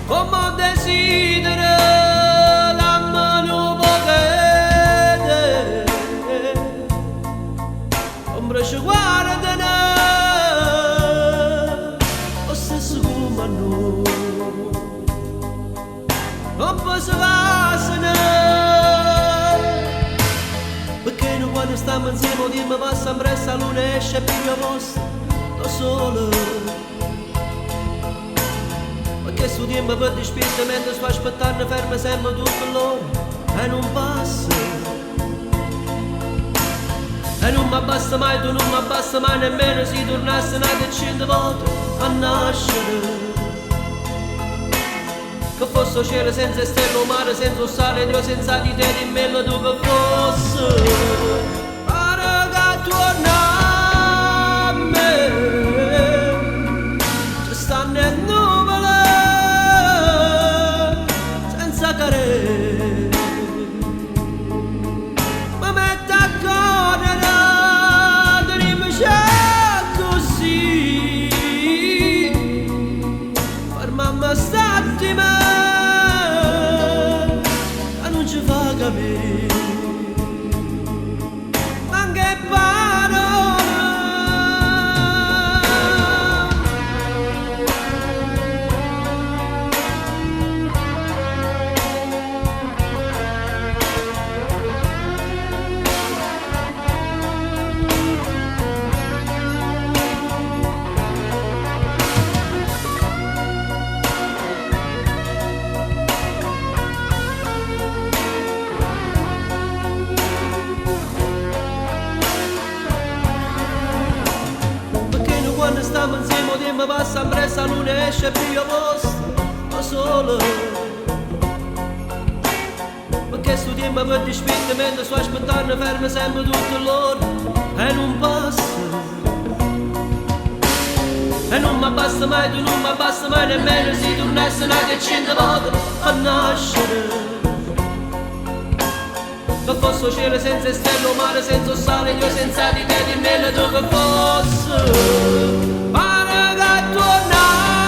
come desidera dammi un potere come ci guardano o stesso come noi non posso passare perché noi quando stiamo insieme dimmi va sempre a luna esce più vostra da solo perché su tempo per dispetto mentre sto aspettando ferma sempre tutto l'ora e non passa e non mi abbassa mai, tu non mi abbassa mai nemmeno se tornassi una decina volte a nascere che fosse il cielo senza stelle, o mare senza sale, Dio senza di te, dimmelo tu che fosse pare che torna a me ci stanno le nuvole senza care ma mette a correre dimmi c'è così fermammi st'attimo non ci fa capire anche parole quando stiamo insieme dimmi va sempre a luna esce più vostra ma solo perché sto tempo per dispetto mentre sto aspettando ferma sempre tutto l'ora e non passa e non mi abbassa mai, tu non mi abbassa mai nemmeno se tornassi una decina volte a nascere che fosse il cielo senza stelle, o mare senza sale, io senza di te, dimmelo tu che fosse pare che torna